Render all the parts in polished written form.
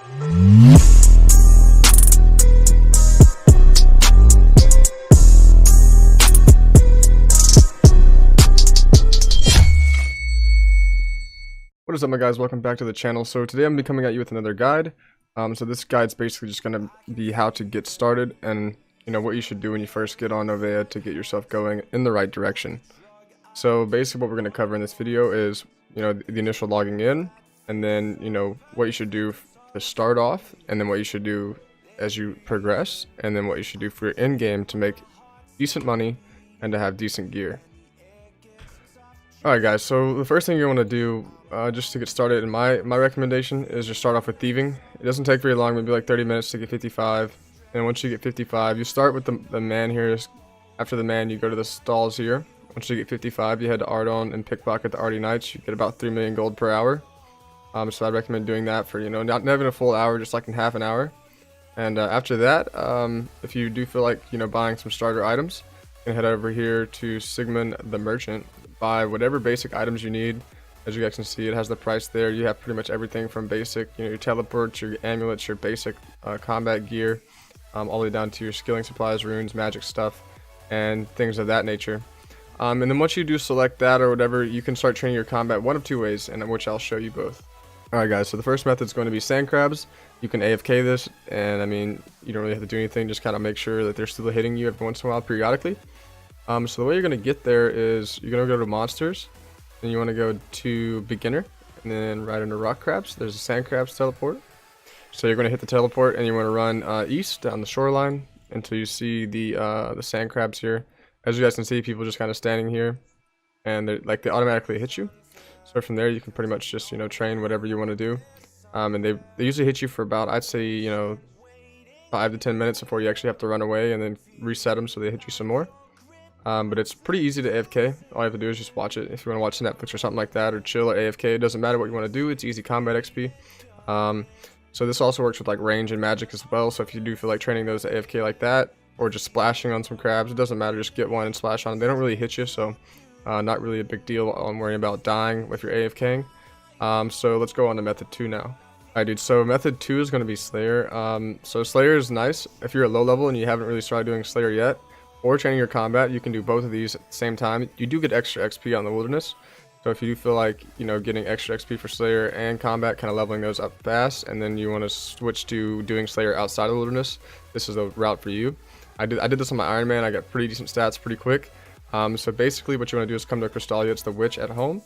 What is up, my guys? Welcome back to the channel. So today I'm gonna be coming at you with another guide. So this guide's basically just gonna be how to get started and what you should do when you first get on Novea to get yourself going in the right direction. So basically what we're gonna cover in this video is the initial logging in, and then what you should do to start off, and then what you should do as you progress, and then what you should do for your end game to make decent money and to have decent gear. Alright guys, so the first thing you want to do just to get started, and my recommendation is just start off with thieving. It doesn't take very long, maybe like 30 minutes to get 55, and once you get 55 you start with the man here. After the man you go to the stalls here. Once you get 55 you head to Ardon and pickpocket the Arty Knights. You get about 3 million gold per hour. So I recommend doing that for not even a full hour, just like in half an hour. And after that, if you do feel like buying some starter items, you can head over here to Sigmund the Merchant. Buy whatever basic items you need. As you guys can see, it has the price there. You have pretty much everything from basic, your teleports, your amulets, your basic combat gear, all the way down to your skilling supplies, runes, magic stuff, and things of that nature. And then once you do select that or whatever, you can start training your combat one of two ways, and which I'll show you both. Alright guys, so the first method is going to be sand crabs. You can AFK this, and I mean, you don't really have to do anything, just kind of make sure that they're still hitting you every once in a while periodically. So the way you're going to get there is you're going to go to monsters, and you want to go to beginner, and then right under rock crabs there's a sand crabs teleport. So you're going to hit the teleport, and you want to run east down the shoreline until you see the sand crabs here. As you guys can see, people just kind of standing here, and they automatically hit you. So from there you can pretty much just train whatever you want to do, and they usually hit you for about, I'd say 5 to 10 minutes before you actually have to run away, and then reset them so they hit you some more. But it's pretty easy to AFK. All you have to do is just watch it. If you want to watch Netflix or something like that, or chill or AFK, it doesn't matter what you want to do. It's easy combat XP. So this also works with like range and magic as well. So if you do feel like training those AFK like that, or just splashing on some crabs, it doesn't matter. Just get one and splash on them. They don't really hit you, so not really a big deal on worrying about dying if you're AFKing. So let's go on to method 2 now. Alright dude, so method 2 is going to be Slayer. So Slayer is nice if you're at low level and you haven't really started doing Slayer yet, or training your combat. You can do both of these at the same time. You do get extra XP on the wilderness, so if you do feel like getting extra XP for Slayer and combat, kind of leveling those up fast, and then you want to switch to doing Slayer outside of the wilderness, this is the route for you. I did this on my Iron Man. I got pretty decent stats pretty quick. So basically what you want to do is come to Crystalia. It's the witch at home,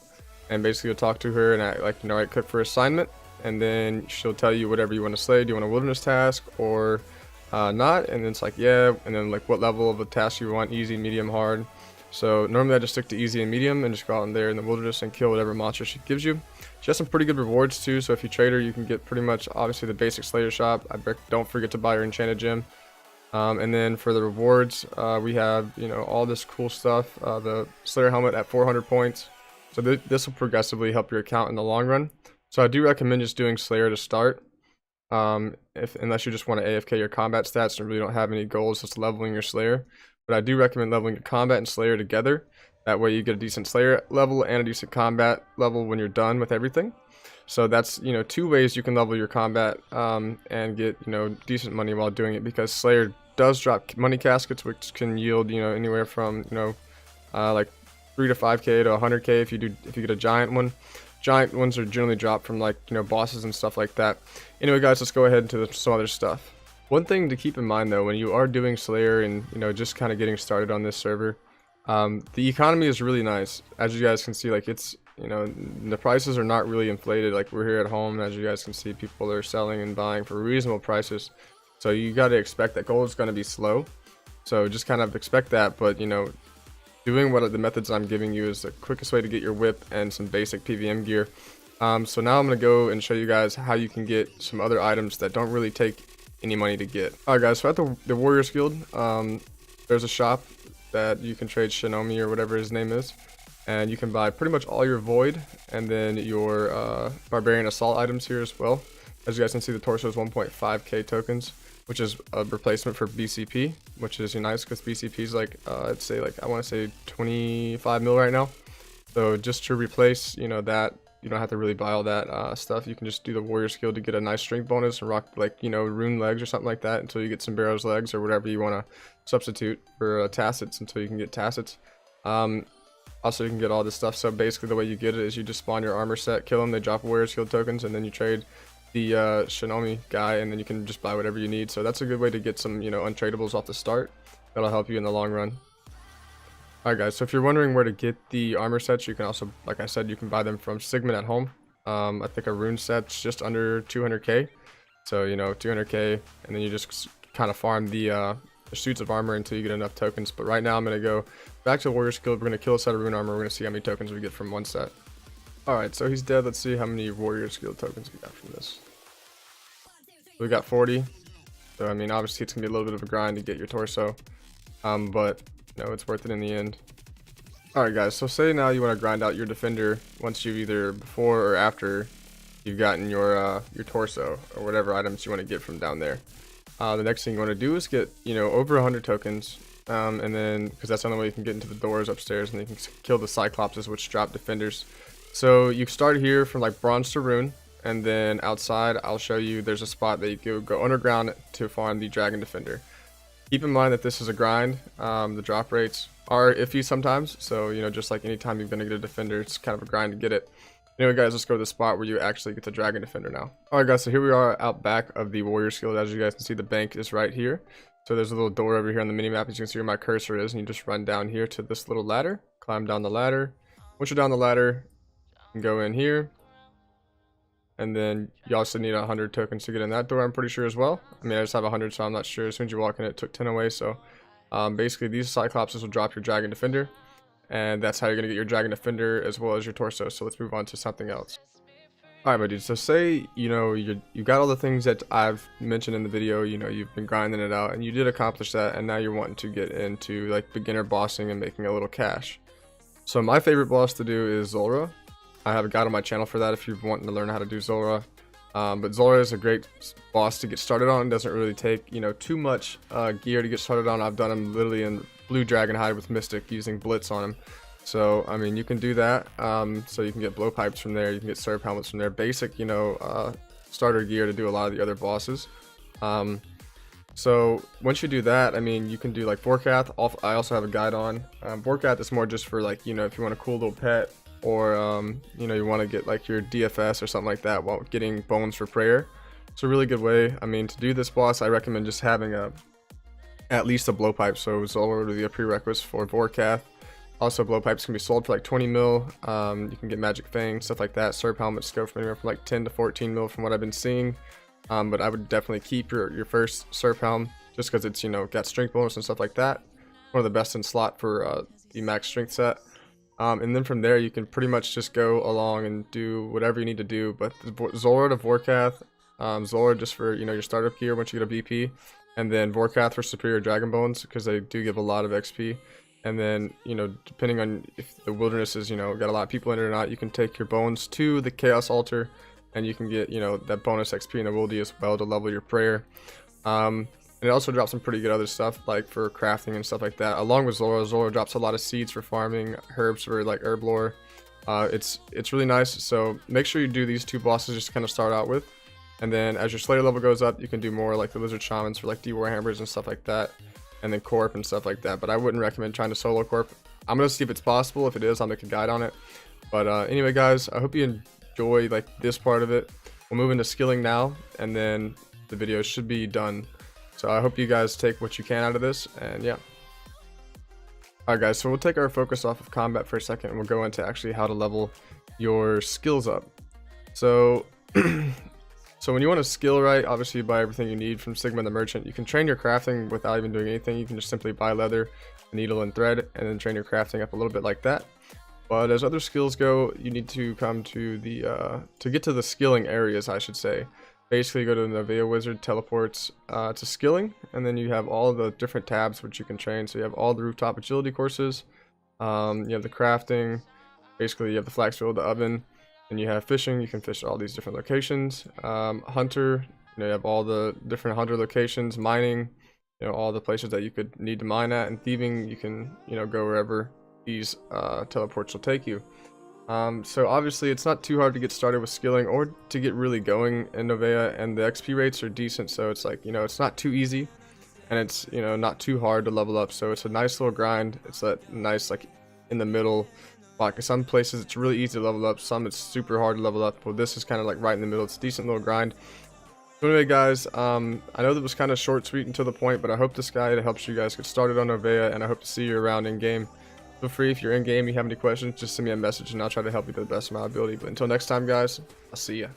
and basically you'll talk to her and act like right click for assignment, and then she'll tell you whatever you want to slay. Do you want a wilderness task or not? And then it's like, yeah, and then like what level of a task you want, easy, medium, hard. So normally I just stick to easy and medium and just go out in there in the wilderness and kill whatever monster she gives you. She has some pretty good rewards too, so if you trade her you can get pretty much obviously the basic Slayer shop. Don't forget to buy her enchanted gem. And then for the rewards, we have all this cool stuff. The Slayer helmet at 400 points, so this will progressively help your account in the long run. So I do recommend just doing Slayer to start. Unless you just want to AFK your combat stats and really don't have any goals, just leveling your Slayer. But I do recommend leveling your combat and Slayer together. That way you get a decent Slayer level and a decent combat level when you're done with everything. So that's 2 ways you can level your combat and get decent money while doing it, because Slayer does drop money caskets, which can yield anywhere from like 3 to 5k to 100k if you get a giant one. Giant ones are generally dropped from like bosses and stuff like that. Anyway guys, let's go ahead into some other stuff. One thing to keep in mind though, when you are doing Slayer and just kind of getting started on this server, the economy is really nice. As you guys can see, like it's the prices are not really inflated. Like we're here at home, as you guys can see, people are selling and buying for reasonable prices. So you got to expect that gold is going to be slow, so just kind of expect that. But doing what the methods I'm giving you is the quickest way to get your whip and some basic PVM gear. So now I'm going to go and show you guys how you can get some other items that don't really take any money to get. Alright guys, so at the Warriors Guild, there's a shop that you can trade Shinomi or whatever his name is, and you can buy pretty much all your Void and then your Barbarian Assault items here as well. As you guys can see, the torso is 1.5k tokens, which is a replacement for BCP, which is nice because BCP is like I'd say like I want to say 25 mil right now. So just to replace that you don't have to really buy all that stuff. You can just do the warrior skill to get a nice strength bonus and rock like, you know, rune legs or something like that until you get some barrows legs or whatever you want to substitute for tacits until you can get tacits. Also, you can get all this stuff. So basically the way you get it is you just spawn your armor set, kill them, they drop warrior skill tokens, and then you trade the Shinomi guy, and then you can just buy whatever you need. So that's a good way to get some, you know, untradables off the start. That'll help you in the long run. Alright guys, so if you're wondering where to get the armor sets, you can also, like I said, you can buy them from Sigmund at home. I think a rune set's just under 200k. So, you know, 200k, and then you just kind of farm the suits of armor until you get enough tokens. But right now I'm going to go back to the warrior skill. We're going to kill a set of rune armor. We're going to see how many tokens we get from one set. Alright, so he's dead. Let's see how many warrior skill tokens we got from this. We got 40. So, I mean, obviously it's going to be a little bit of a grind to get your torso. But no, it's worth it in the end. Alright guys, so say now you want to grind out your defender once you've either before or after you've gotten your torso or whatever items you want to get from down there. The next thing you want to do is get, you know, over 100 tokens, and then because that's the only way you can get into the doors upstairs, and you can kill the cyclopses, which drop defenders. So you start here from like bronze to rune, and then outside I'll show you there's a spot that you go underground to farm the dragon defender. Keep in mind that this is a grind. The drop rates are iffy sometimes, so you know, just like anytime you're gonna get a defender, it's kind of a grind to get it. Anyway guys, let's go to the spot where you actually get the dragon defender now. Alright guys, so here we are out back of the warrior skill. As you guys can see, the bank is right here. So there's a little door over here on the minimap. As you can see where my cursor is, and you just run down here to this little ladder, climb down the ladder. Once you're down the ladder, you can go in here, and then you also need 100 tokens to get in that door, I'm pretty sure as well. I mean, I just have 100, so I'm not sure. As soon as you walk in, it took 10 away. So basically these cyclopses will drop your dragon defender, and that's how you're gonna get your dragon defender as well as your torso. So let's move on to something else. Alright my dude, so say you know you got all the things that I've mentioned in the video. You know, you've been grinding it out and you did accomplish that, and now you're wanting to get into like beginner bossing and making a little cash. So my favorite boss to do is Zulrah. I have a guide on my channel for that if you're wanting to learn how to do Zulrah. But Zulrah is a great boss to get started on. It doesn't really take, you know, too much gear to get started on. I've done him literally in blue dragon hide with Mystic using Blitz on him. So I mean, you can do that. So you can get blowpipes from there, you can get serve helmets from there, basic, you know, starter gear to do a lot of the other bosses. So once you do that, I mean, you can do like Vorkath. I also have a guide on Vorkath. Is more just for like, you know, if you want a cool little pet, or you know, you want to get like your DFS or something like that while getting bones for prayer. It's a really good way. I mean, to do this boss, I recommend just having at least a blowpipe. So Zulrah would be a prerequisite for Vorkath. Also, blowpipes can be sold for like 20 mil. You can get magic fang, stuff like that. Serp helmets go from anywhere from like 10 to 14 mil from what I've been seeing. But I would definitely keep your first Serp helm just because it's, you know, got strength bonus and stuff like that. One of the best in slot for the max strength set. And then from there you can pretty much just go along and do whatever you need to do. But Zulrah to Vorkath, Zulrah just for, you know, your startup gear once you get a BP, and then Vorkath for superior dragon bones because they do give a lot of XP. And then, you know, depending on if the wilderness is, you know, got a lot of people in it or not, you can take your bones to the chaos altar and you can get, you know, that bonus XP in the wildy as well to level your prayer. And it also drops some pretty good other stuff like for crafting and stuff like that. Along with Zulrah, Zulrah drops a lot of seeds for farming, herbs for like herb lore. It's really nice. So make sure you do these two bosses just to kind of start out with. And then as your Slayer level goes up, you can do more like the Lizard Shamans for like D-Warhammers and stuff like that. And then Corp and stuff like that. But I wouldn't recommend trying to solo Corp. I'm going to see if it's possible. If it is, I'll make a guide on it. But anyway, guys, I hope you enjoy like this part of it. We'll move into skilling now, and then the video should be done. So I hope you guys take what you can out of this, and yeah. Alright guys, so we'll take our focus off of combat for a second, and we'll go into actually how to level your skills up. So so when you want to skill right, obviously you buy everything you need from Sigma the Merchant. You can train your crafting without even doing anything. You can just simply buy leather, needle, and thread, and then train your crafting up a little bit like that. But as other skills go, you need to come to the to get to the skilling areas, I should say. Basically, go to the Novea wizard, teleports to skilling, and then you have all the different tabs which you can train. So you have all the rooftop agility courses, you have the crafting, basically you have the flax field, the oven, and you have fishing. You can fish at all these different locations. Hunter, you know, you have all the different hunter locations. Mining, you know, all the places that you could need to mine at. And thieving, you can, you know, go wherever these teleports will take you. So obviously it's not too hard to get started with skilling or to get really going in Novea, and the XP rates are decent, so it's like, you know, it's not too easy, and it's, you know, not too hard to level up, so it's a nice little grind. It's that nice, like, in the middle. Like some places it's really easy to level up, some it's super hard to level up. Well, this is kind of like right in the middle. It's a decent little grind. So anyway, guys, I know that was kind of short, sweet, and to the point, but I hope this guide helps you guys get started on Novea, and I hope to see you around in game. Feel free, if you're in game, you have any questions, just send me a message and I'll try to help you to the best of my ability. But until next time, guys, I'll see ya.